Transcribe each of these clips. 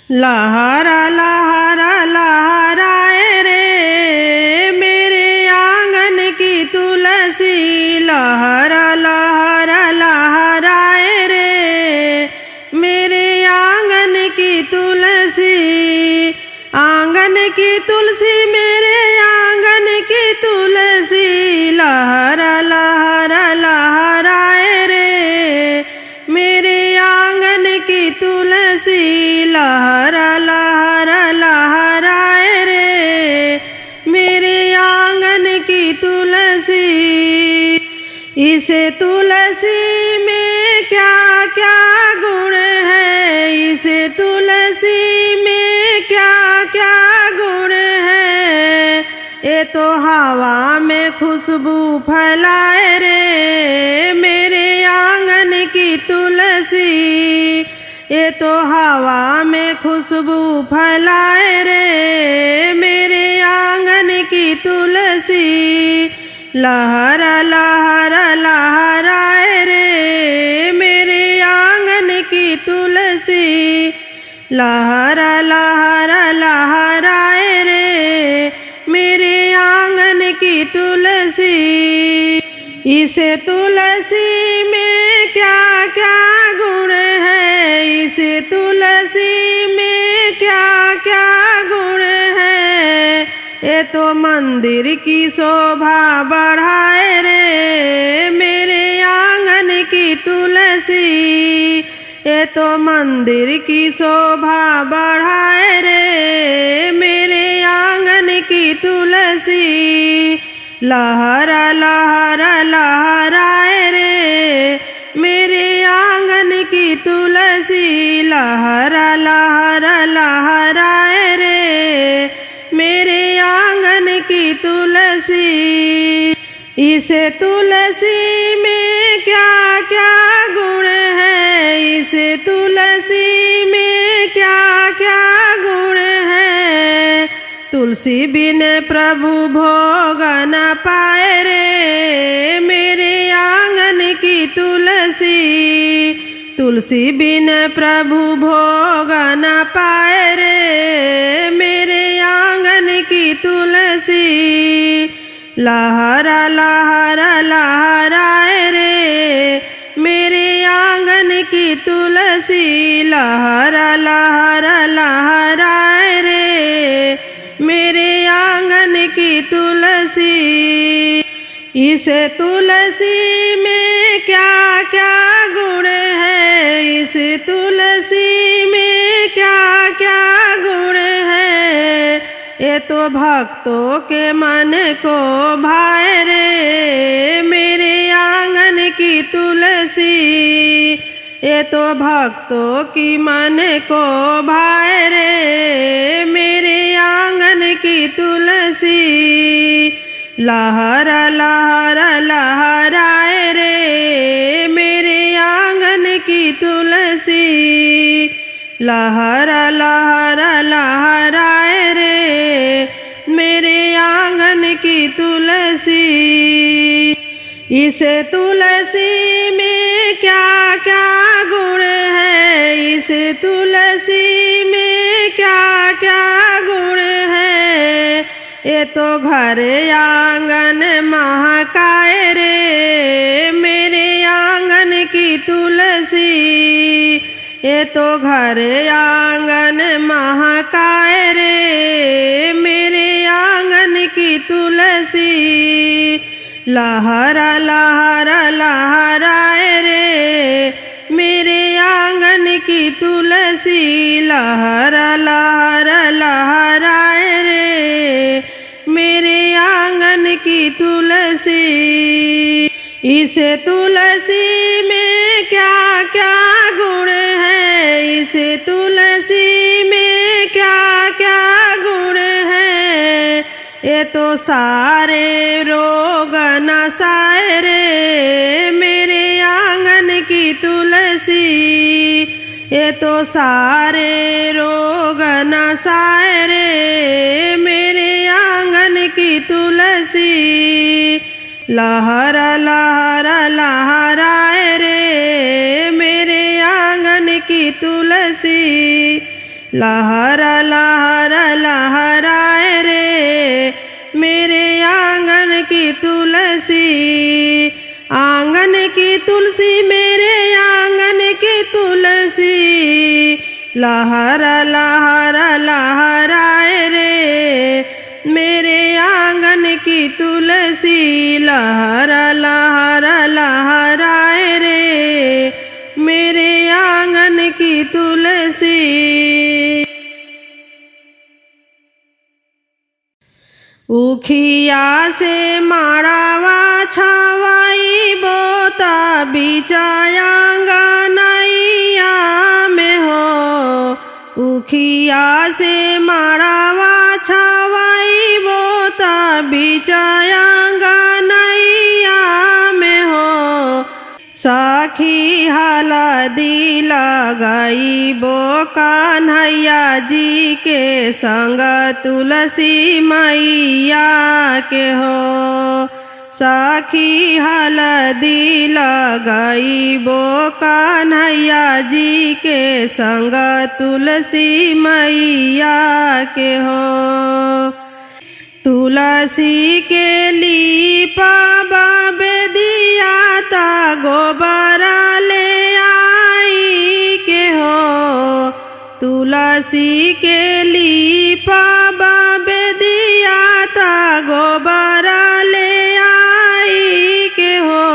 लहरा लहरा लहराए रे मेरे आंगन की तुलसी। लहरा लहरा लहराए रे मेरे आंगन की तुलसी। आंगन की तुलसी मेरे आंगन की तुलसी। लहरा लहरा लहराए रे मेरे आंगन की तुलसी। लहरा लहरा लहराए रे मेरे आंगन की तुलसी। इसे तुलसी में क्या क्या गुण है, इसे तुलसी में क्या क्या गुण है। ये तो हवा में खुशबू फैलाए रे मेरे आंगन की तुलसी। ये तो हवा में खुशबू फैलाए रे मेरे आंगन की तुलसी। लहरा लहरा लहराए रे मेरे आंगन की तुलसी। लहरा लहरा लहराए रे मेरे आंगन की तुलसी। इसे तुलसी में क्या क्या गुण है, इसे तुलसी में क्या क्या गुण है। ये तो मंदिर की शोभा बढ़ाए रे मेरे आंगन की तुलसी। ये तो मंदिर की शोभा बढ़ाए रे मेरे आंगन की तुलसी। लहरा लहरा लहराए रे मेरे आंगन की तुलसी। लहरा लहरा लहराए रे मेरे आंगन की तुलसी। इसे तुलसी में क्या क्या गुण है, इसे तुलसी में क्या क्या गुण है। तुलसी बिन प्रभु भोग न पाए रे मेरे आंगन की तुलसी। तुलसी बिन प्रभु भोग न पाए रे मेरे आंगन की तुलसी। लहरा लहरा लहराए रे मेरे आंगन की तुलसी। लहरा लहरा लहराए रे मेरे आंगन की तुलसी। इसे तुलसी में क्या क्या गुण है, इसे तुलसी में क्या क्या गुण है। ये तो भक्तों के मन को भाए रे मेरे आंगन की तुलसी। ये तो भक्तों की मन को भाए रे मेरे आंगन की तुलसी। लहरा लहरा लहराए रे मेरे आंगन की तुलसी। लहरा लहरा लहराए रे मेरे आंगन की तुलसी। इसे तुलसी में क्या क्या गुण है, इसे तुलसी में क्या क्या गुण है। ये तो घर आंगन महकाए रे मेरे आंगन की तुलसी। ये तो घर आंगन महकाए रे मेरे आंगन की तुलसी। लहरा लहरा लहराए रे मेरे आंगन की तुलसी। लहरा लहरा लहराए रे मेरे आंगन की तुलसी। इसे तुलसी में क्या क्या गुण है, इसे तुलसी में क्या क्या गुण है। ये तो सारे रोग नसाए रे मेरे आंगन की तुलसी। ये तो सारे रोग नसाए रे मेरे आंगन की तुलसी। लहरा लहरा लहराए रे मेरे आंगन की तुलसी। लहरा लहरा लहराए रे मेरे आंगन की तुलसी। आंगन की तुलसी मेरे आंगन की तुलसी लहरा लहरा लहराए रे मेरे आंगन की तुलसी। लहरा लहरा लहराए रे मेरे आंगन की तुलसी। उखिया से माड़ावा छवाई बोता बिचाया गनैया में हो। उखिया से माड़ावा छवाई बोता बिचाया गनैया में हो। सखी हलदी लगाई बो कन्हैया जी के संग तुलसी मैया के हो। सखी हलदी लगाई बो कन्हैया जी के संग तुलसी मैया के हो। तुलसी के लीपा बेदिया ता गोबरा ले आई के हो। तुलसी के लीपा बेदिया ता गोबरा ले आई के हो।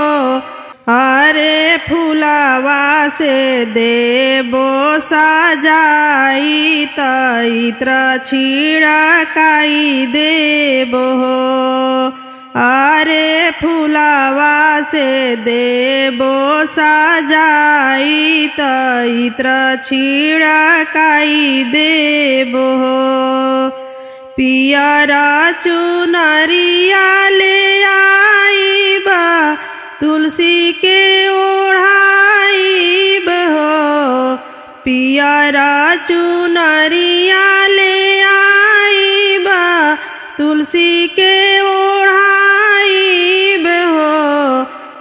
अरे फुलावा से देबो सजाई त इत्र छिड़काई देबो हो। अरे फुलावा से देबो सजाई त इत्र छिड़काई देबो हो। पियरा चुनरिया ले आईबा तुलसी के ओढ़ाईब हो। पियरा चुनरिया ले आईबा तुलसी के ओढ़ाईब हो।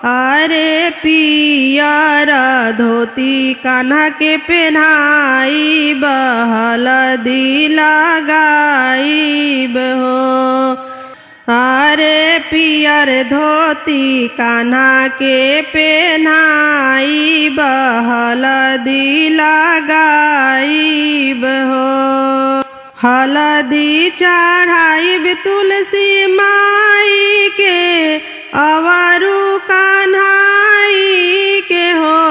अरे पियरा धोती कान्हा के पहनाईब हलदी लगाईब हो। अरे पियर धोती कान्हा के पहनाईब हलदी लगाईब हो। हलदी चढ़ाईब तुलसी माई के अवरु कान्हाई के हो।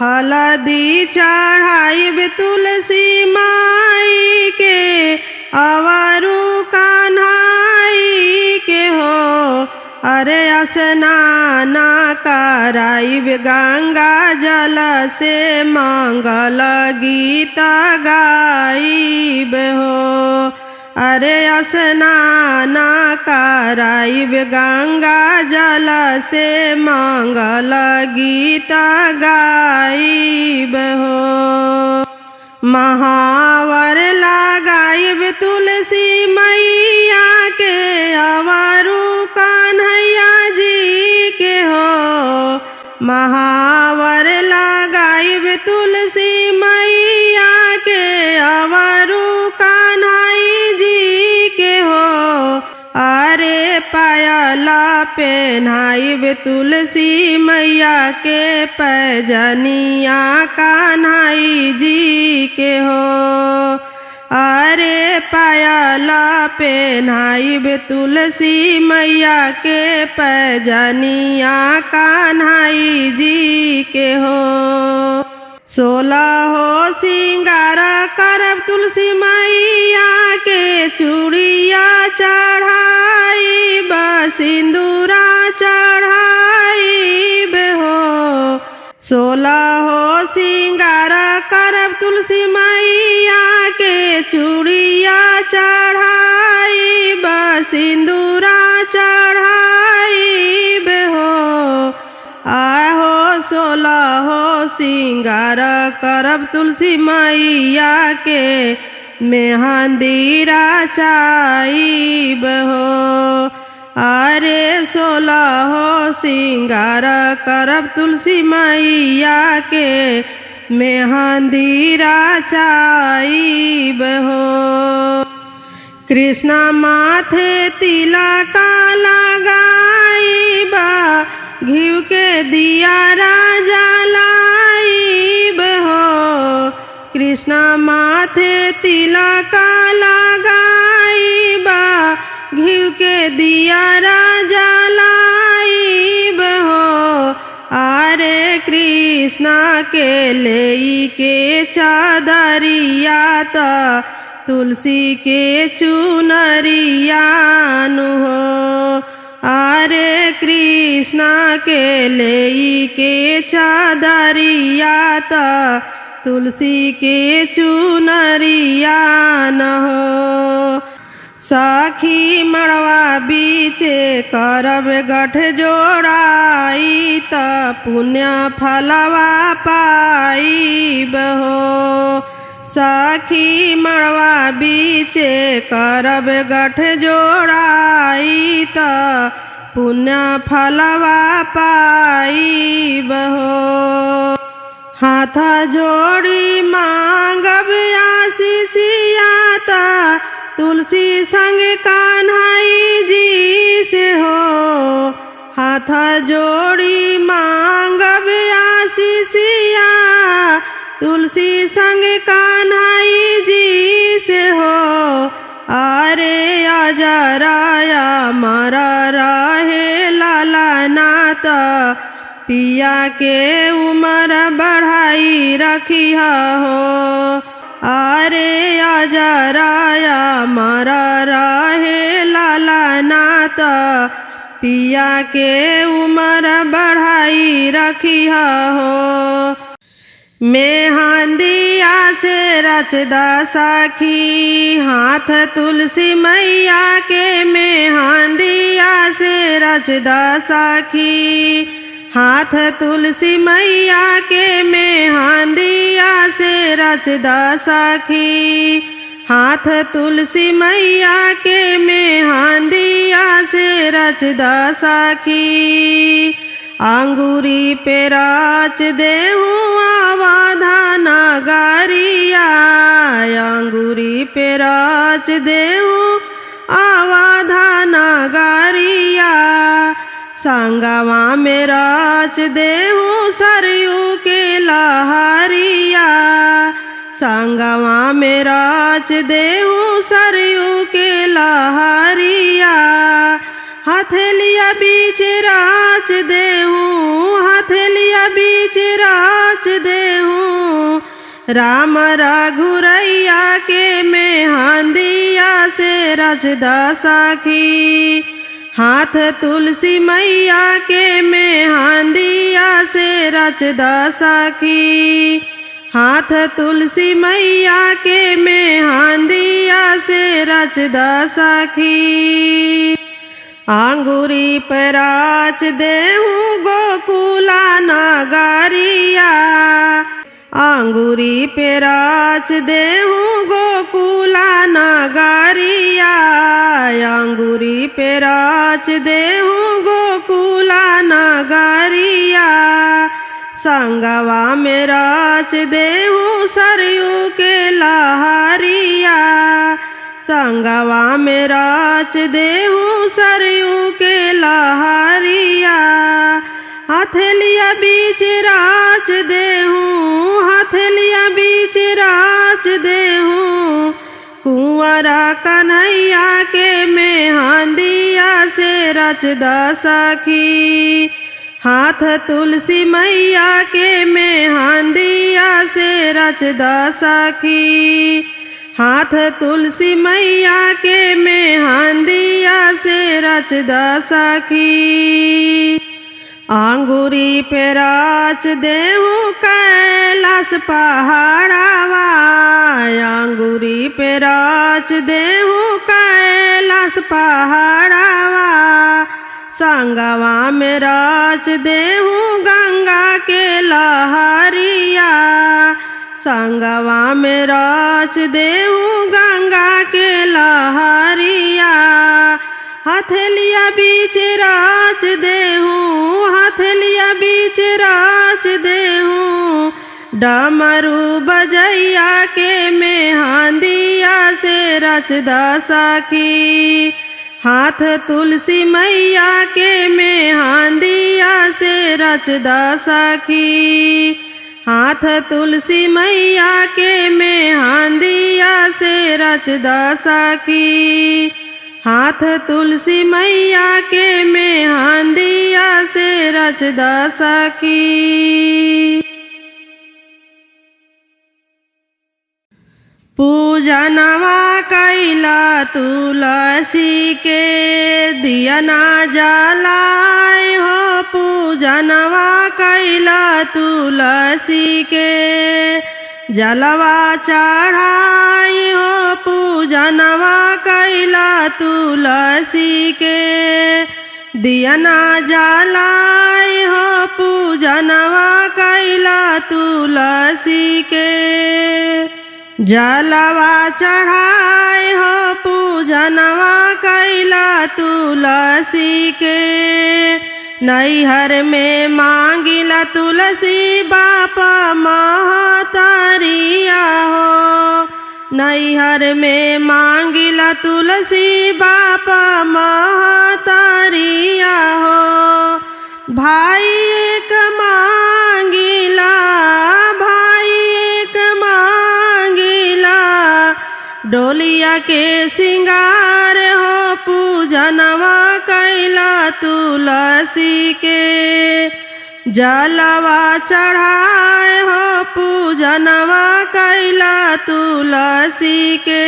हलदी चढ़ाईब तुलसी माई के अवरु कान्हाई के हो। अरे स्नान कराईब गंगा जल से मंगल गीत गाईब हो। अरे स्नान कराईब गंगा जल से मंगल गीत गाईब हो। महावर लगाईब तुलसी मैया के अवरु कन्हैया जी के हो। महावर लगाईब तुलसी मैया के अवरु कन्हैया जी के हो। अरे पायला पहनाईब तुलसी मैया के पैजनिया कान्हाई जी के हो। अरे पायला पहनाईब तुलसी मैया के पैजनिया कान्हाई जी के हो। 16 हो सिंगार करब तुलसी मैया के चूड़िया चढ़ाईब सिंदूरा चढ़ाईब हो। 16 हो सिंगार करब तुलसी मैया के चूड़िया चढ़ाईब सिंदूरा चढ़ाईब हो। आहो 16 हो सिंगार करब तुलसी मैया के मेहंदीरा चाईब हो। अरे 16 हो सिंगार करब तुलसी मैया के मेहंदीरा चाईब कृष्ण माथे तिलक लगाइबा घिउ के दिया जलाइब हो। कृष्ण माथे तिलक लगाइबा घिउ के दिया जलाइब हो। अरे कृष्ण के लेई के चादरिया त तुलसी के चुनरिया नु हो। अरे कृष्ण के लेई के चादरिया त तुलसी के चुनरिया न हो। सखी मड़वा बीचे करब गठ जोड़ाई त पुण्य फलवा पाइब हो। सखी मड़वा बीचे करब गठ जोड़ाई त पुण्य फलवा पाइब हो। हाथ जोड़ी मांगब आशीषिया त तुलसी संग कान्हाई जी से हो। हाथ जोड़ी मांगब आशीषिया तुलसी संग कान्हाई जी से हो। अरे अजराया मारा रहे लाला नात पिया के उमर बढ़ाई रखिया हो। अरे अजराया मारा रहे लाला नात पिया के उमर बढ़ाई रखिया हो। मेहंदिया से रचदा सखी हाथ तुलसी मैया के। मेहंदिया से रचदा सखी हाथ तुलसी मैया के। मेहंदिया से रचदा सखी हाथ तुलसी मैया के। मेहंदिया से रचदा सखी अंगूरी पे राच देहूँ आवाधा नगरिया। अंगूरी पे राच देहूँ आवाधा नगरिया। संगवा में राच देहूँ सरयू के लहरिया। संगवा में राच देहूँ सरयू के लहरिया। हथेलिया बीच राच देहूँ हथेलिया बीच राच देहूँ राम रघुरैया के। मेहंदिया से रचदा सखी हाथ तुलसी मैया के। मेहंदिया से रचदा सखी हाथ तुलसी मैया के। मेहंदिया से रचदा सखी अंगूरी पे राच देहूँ गोकुला नगरिया। अंगूरी पे राच देहूँ गोकुला नगरिया। अंगूरी पे राच देहूँ गोकुला नगरिया। संगवा में राच देहूँ सरयू के लहरिया। संगवा में राच देहूँ सरयू के लहरिया। हथेलिया बीच राच देहूँ हथेलिया बीच राच देहूँ कुंवरा कन्हैया के। मेहंदिया से रचदा सखी हाथ तुलसी मैया के। मेहंदिया से रचदा सखी हाथ तुलसी मैया के। मेहंदिया से रचदा सखी अंगूरी पे राच देहूँ कैलाश पहाड़ावा। अंगूरी पे राच देहूँ कैलाश पहाड़ावा। संगवा में राच देहूँ गंगा के लहरिया। संगवा में राच देहूँ गंगा के लहरिया। हथेलिया बीच राच देहूँ हथेलिया बीच राच देहूँ डमरू बजैया के। मेहंदिया से रचद सखी। हाथ तुलसी मैया के मेहंदिया से रचद सखी। हाथ तुलसी मैया के मेहंदिया से रचद सखी। हाथ तुलसी मैया के मेहंदिया से रचद सखी। पूजनवा कैला तुलसी के दिया ना जलाए हो। पूजनवा कैला तुलसी के जलवा चढ़ाई हो। पूजनवा कैला तुलसी के दिया ना जलाए हो। पूजनवा कैला तुलसी के जलवा चढ़ाए हो। पूजनवा कैला तुलसी के नैहर में मांगिला तुलसी बाप महतरिया हो। नैहर में मांगिला तुलसी बाप महतरिया हो। भाई एक मांगिला भाई एक मांगिला डोलिया के सिंगार हो। पूजनवा कैला तुलसी के जलवा चढ़ाए हो। पूजनवा कैला तुलसी के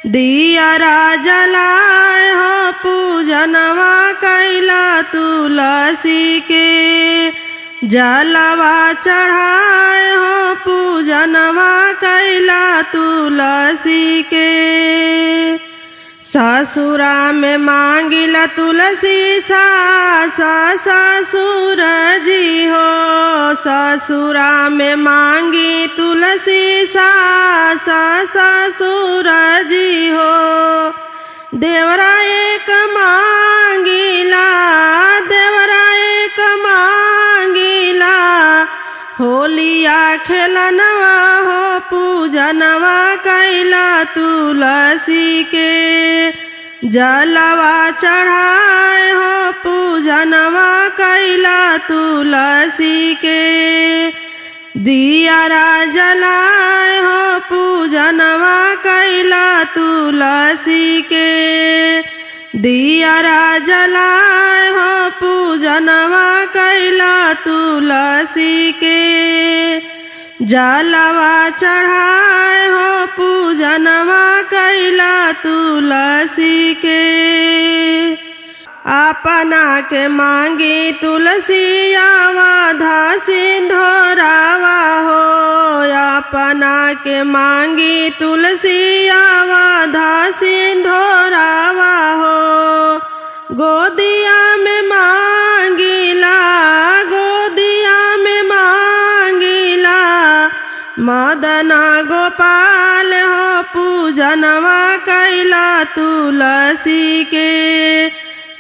दियरा जलाए हो। पूजनवा कैला तुलसी के जलवा चढ़ाए हो। पूजनवा कैला तुलसी के ससुरा में मांगिला तुलसी सास ससुर जी हो। ससुरा में मांगी तुलसी सास ससुर जी हो। देवरा एक मांगिला देवरा एक मांगिला होलिया खेलनवा हो। पूजनवा कैला तुलसी के जलवा चढ़ाए हो। पूजनवा कैला तुलसी के दियरा जलाए हो। पूजनवा कैला तुलसी के दियरा जलाए हो। पूजनवा कैला तुलसी के जलवा चढ़ाए हो। पूजनवा कैला तुलसी के अपना के मांगी तुलसी आवधा सिंधोरावा हो। अपना के मांगी तुलसी आवधा सिंधोरावा हो। गोदिया में मांगिला गोदिया में मांगिला मदना गोपाल हो। पूजनवा कैला तुलसी के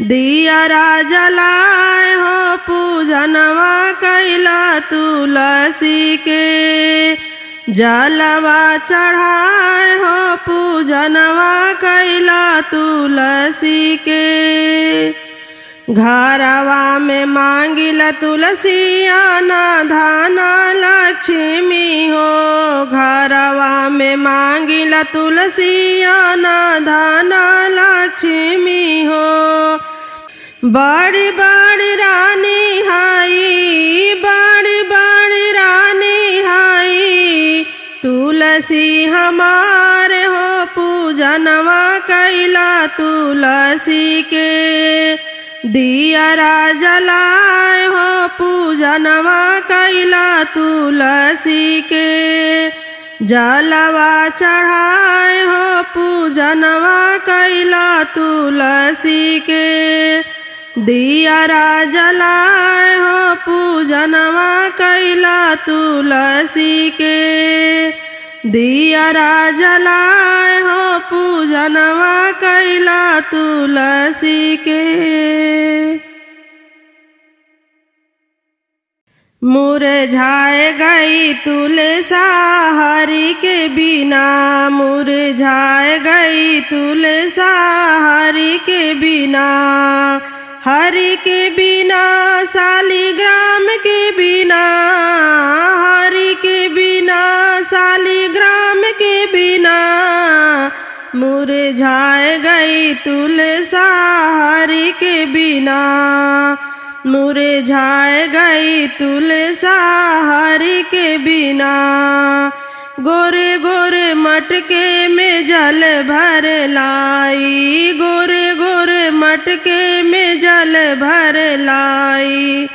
दियरा जलाए हो। पूजनवा कैला तुलसी के जलवा चढ़ाए हो। पूजनवा कैला तुलसी के घरवा में मांगिला तुलसी आना धाना लक्ष्मी हो। घरवा में मांगिला तुलसी आना धाना लक्ष्मी हो। बड़ी बड़ी रानी हाई बड़ी बड़ी रानी हाई तुलसी हमारे हो। पूजनवा कैला तुलसी के दियरा जलाए हो। पूजनवा कैला तुलसी के जलवा चढ़ाए हो। पूजनवा कैला तुलसी के दियरा जलाए हो। पूजनवा कैला तुलसी के दियरा जलाए हो। पूजनवा कैला तुलसी के मुरझाए गई तुलसा हरि के बिना, मुरझाए गई तुलसा हरि के बिना। हरि के बिना शालिग्राम के बिना, हरि के बिना शालिग्राम के बिना। मुरझाए गई तुलसा हरि के बिना, मुरझाए गई तुलसा हरि के बिना। गोरे गोरे मटके में जल भर लाई, गोरे गोरे मटके में जल भर लाई।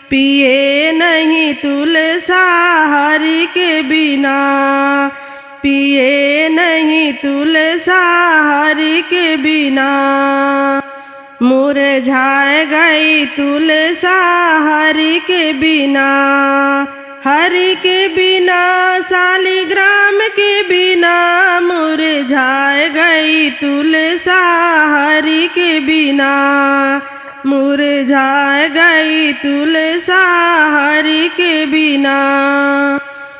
पिए नहीं तुलसा हरि के बिना, पिए नहीं तुलसा हरि के बिना। मुरझाए गई तुलसा हरि के बिना, हरि के बिना शालिग्राम के बिना। मुरझाए गई तुलसा हरि के बिना, मुरझाए गई तुलसा हरि के बिना।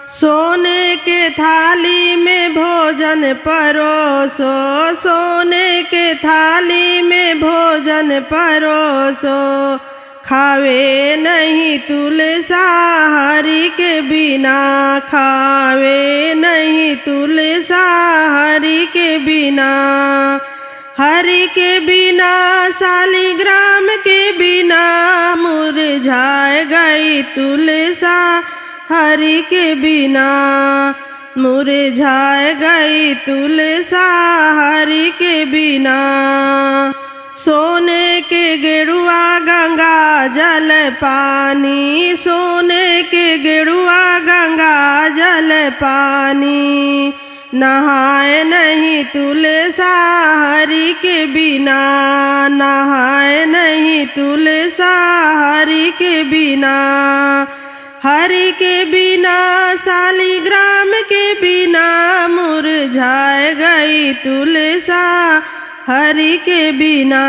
सोने के थाली में भोजन परोसो, सोने के थाली में भोजन परोसो। खावे नहीं तुलसा हरि के बिना, खावे नहीं तुलसा हरि के बिना। हरि के बिना शालिग्राम के बिना, मुरझाए गई तुलसा हरि के बिना, मुरझाए गई तुलसा हरि के बिना। सोने के गेरुआ गंगा जल पानी, सोने के गेरुआ गंगा जल पानी। नहाए नहीं तुलसा हरि के बिना, नहाए नहीं तुलसा हरि के बिना। हरि के बिना शालिग्राम के बिना, मुरझाए गई तुलसा हरि के बिना,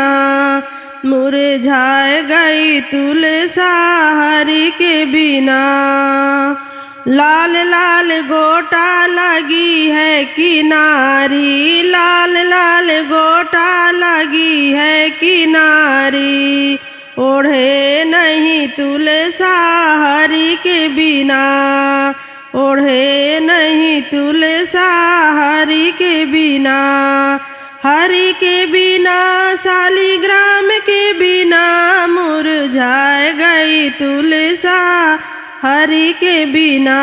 मुरझाए गई तुलसा हरि के बिना। लाल लाल गोटा लगी है किनारी, लाल लाल गोटा लगी है किनारी। ओढ़े नहीं तुलसा हरि के बिना, ओढ़े नहीं तुलसा हरि के बिना। हरि के बिना शालिग्राम के बिना, मुरझाए गई तुलसा हरि के बिना,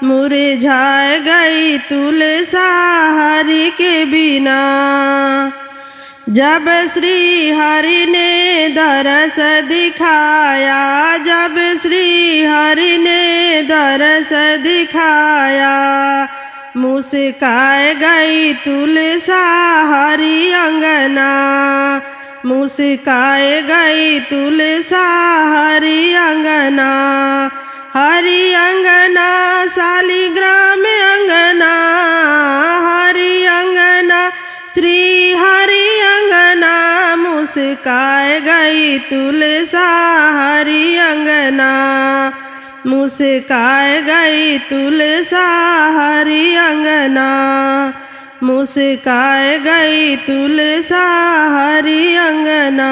मुरझाए गई तुलसा हरि के बिना। जब श्री हरि ने दरस दिखाया, जब श्री हरि ने दरस दिखाया। मुस्काए गई तुलसा हरि अंगना, मुस्काए गई तुलसा हरि अंगना। हरि अंगना शालिग्राम अंगना, हरि अंगना श्री हरि अंगना। मुस्काए गई तुलसा हरि अंगना, मुस्काए गई तुलसा हरि अंगना, मुस्काए गई तुलसा हरि अंगना।